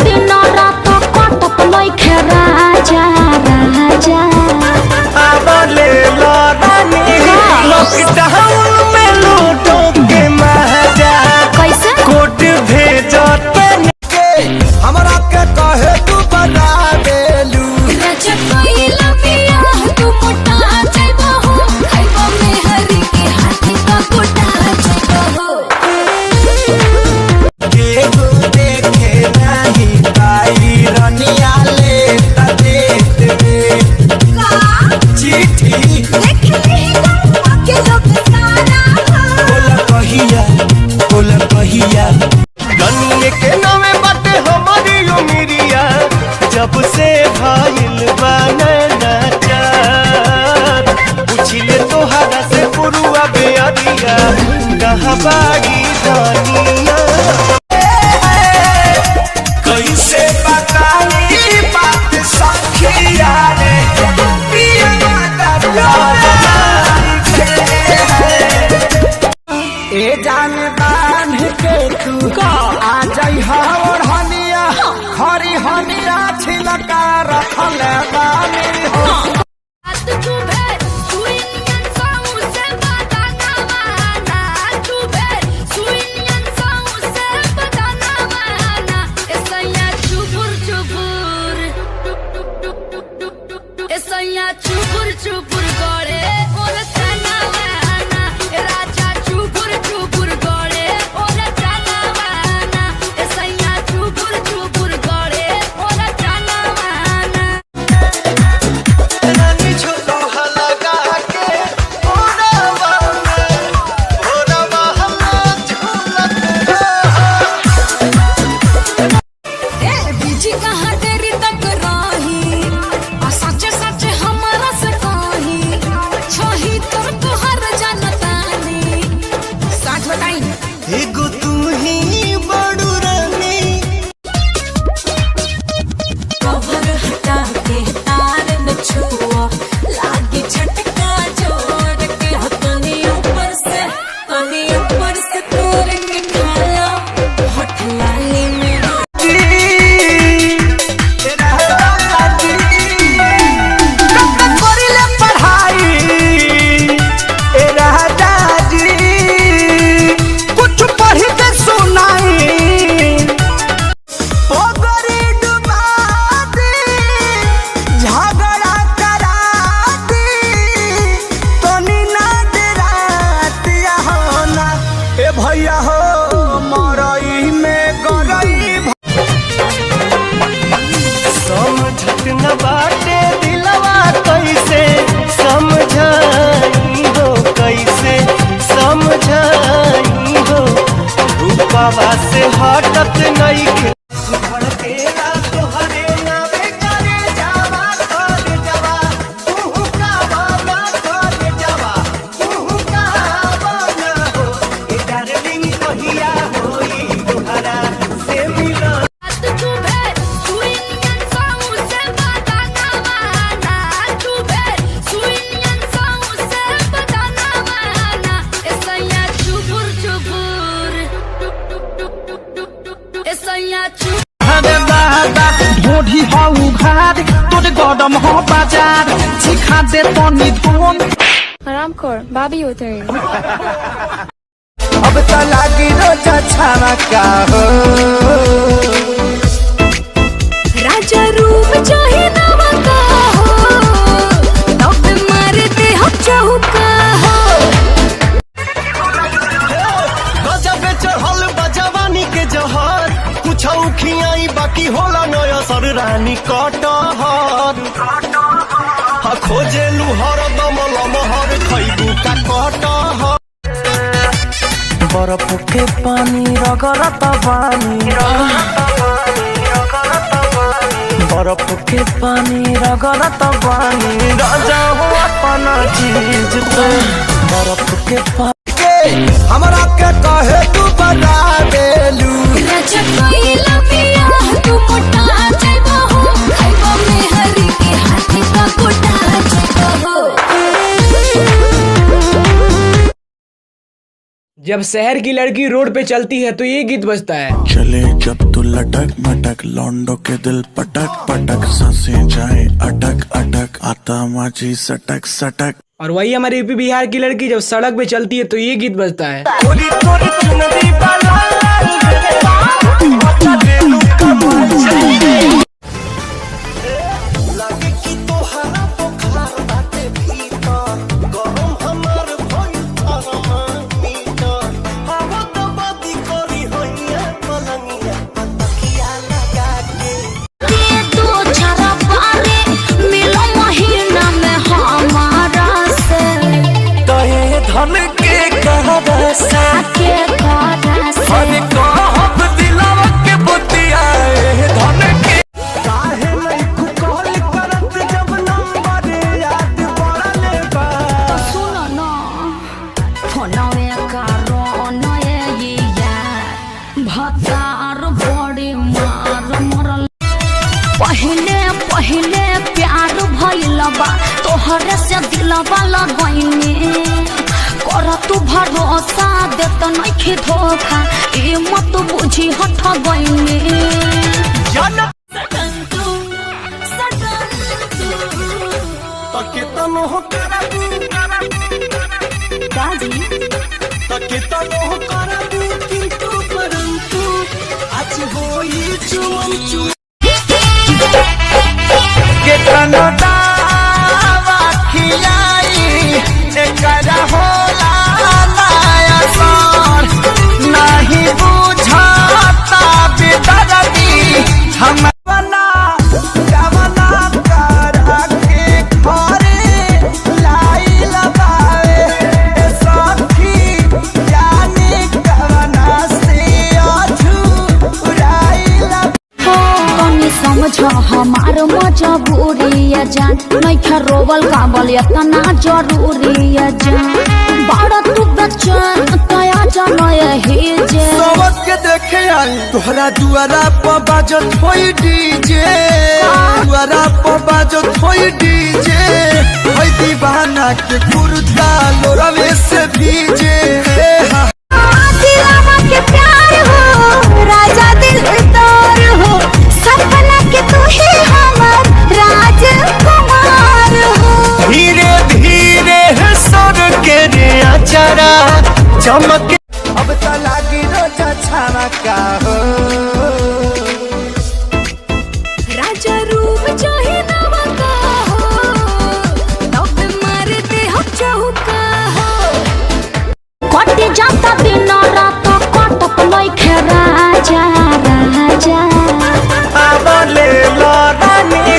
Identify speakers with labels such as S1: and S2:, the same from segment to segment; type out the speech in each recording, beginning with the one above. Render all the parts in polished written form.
S1: दिन रात कटत नइखे राजा राजा
S2: आबले लड़ानी लॉकडाउन में लूटो के मजा
S1: कैसे
S2: कोट भेजत के हमरा के कहे तू बना देलू
S1: राजा कोई लपिया तू मोटा जाइबो हो खाइबो में हरी के हाथी का कोटा जाइबो हो
S2: केहू देखे नहीं पाई रनिया ले त देत में चिट्ठी
S1: देखली के लोग सारा
S2: बोला कहिया गन्ने के नवे बाटे हमारी उमिरिया जब से भाईल बनना चार पूछिले तोहरा से पुरुआ बेअरिया कहाँ बाड़ी दानिया कैसे बताई बात सखिया रे पिया ए जान बांध के तू आ जाई हवर हनिया खरी हनिया छिलका रखल बानी हो
S1: चुपुर चुपुर गड़े और चना वाना राजा चुपुर चुपुर गड़े और चना वाना सैया चुपुर चुपुर गड़े और चना वाना
S2: रानी छोटो लगा के ओरा महला झूलत
S1: ए बीजी कहाँ तेरी तक रही आ सच सच हमारा से कही छही तोर तोहर जनतानी सच बताई
S2: एगो तू ही बड़ू रानी
S1: कवर हटा के तार न छुआ लागी झटका जोर के तनी ऊपर से तोर के खाला होठ लाली में
S2: भैया हो मरई में गरई समझत न बाटे दिलवा कैसे समझाई हो कैसे समझाई हो रूपवा से हटत नहीं के भड़केला तोहरे नावे करे जावा कर जावा तू का बाबा कर जावा तू का बाबा हो ए डार्लिंग कहिया होई तोहरा से मिला
S3: ढोढ़ी हाउ घाट तोरे गरम हो बाजार सिखा दे तनी धोन
S4: आराम कर भाभी होते हैं
S2: अब तो लागी रोजा छावा का हो
S1: राजा रूप चाहे नवा का हो तब मारे दे हम चौका हो
S2: गजब चढ़ल बजवानी के जहर कुछ खियाई बाकी होला नया सर रानी कटहर खोजे लुहर दमल महर खैबू का कटहर बर्फ के पानी रगड़त पानी बर्फ के पानी रगड़त पानी राजा हो अपना चीज पे बर्फ के पानी हमरा के कहे तू बना देलू
S1: राजा कोई लपिया तू मोटा जाइबो हो खाइबो में हरी के हाथी का कोटा जाइबो हो
S5: जब शहर की लड़की रोड पे चलती है तो ये गीत बजता है।
S6: चले जब तू लटक मटक, लौंडो के दिल पटक पटक, सांसें जाए अटक अटक, आता माझी सटक सटक।
S5: और वही हमारे यूपी बिहार की लड़की जब सड़क पे चलती है तो ये गीत बजता है।
S1: पहले पहले प्यार भइलबा तोहरे से दिलबा लगैने, कर तू भरोसा देत नइखे धोखा, ए मत बुझी हठ गइने। हमार मजबूरी जान नइखे रोवल काबल इतना जरूरी जान, बड़ा तू बचन तया जान यही जे
S2: सोवत के देखे आई तोहरा दुआरा पर बाजत होई डीजे, दुआरा पर बाजत होई डीजे, होई दीवाना के कुर्ता लोरवे से भीजे।
S1: दिलवा के प्यार हो राजा दिलदार हो, सपना के तू ही हमर राजकुमार हो।
S2: धीरे धीरे सर के रे अचरा चमक, अब त लागी रोजा छावा का हो।
S1: राजा रूप चाहे नवा का हो, तब मारते हम चौका हो। कट जाता दिन रात कटत नइखे राजा राजा।
S2: आवले लड़ानी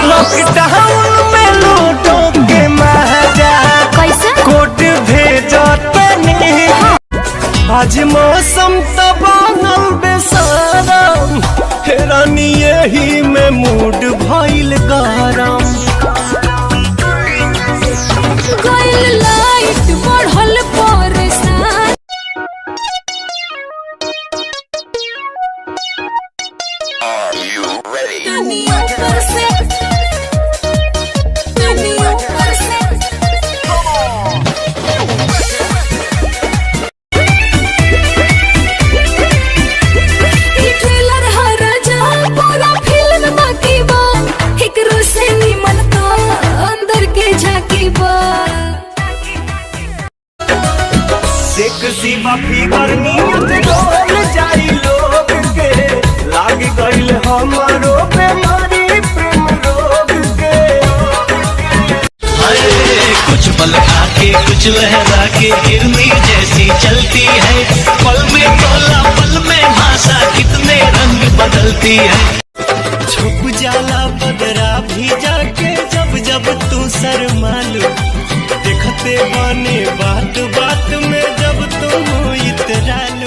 S2: लॉकडाउन में लूटो के महाजा,
S1: कैसे
S2: कोट भेजतनी आज मौसम तबानल बेसारम, हेरानी यही में मूड भइल गरम।
S1: गइल लाइट बढ़ल परेशान, तनी ऊपर से तनी ऊपर से ट्रेलर हर जा पूरा फिल्म बाकी बा, एकरो से निमन तो अंदर के झांकी बा।
S2: सेक्सी बाफी गर्नियत डोल जाई लोग के, लाग गइल हमारो बेमारी प्रेम रोग के।
S7: कुछ पल आके कुछ लहरा के हिरनी जैसी चलती है, पल में तोला पल में भाषा कितने रंग बदलती है।
S2: छुप जाला बदरा भी जाके जब जब तू शर्मालू, देखते बने बात बात में जब तुम इतरालू।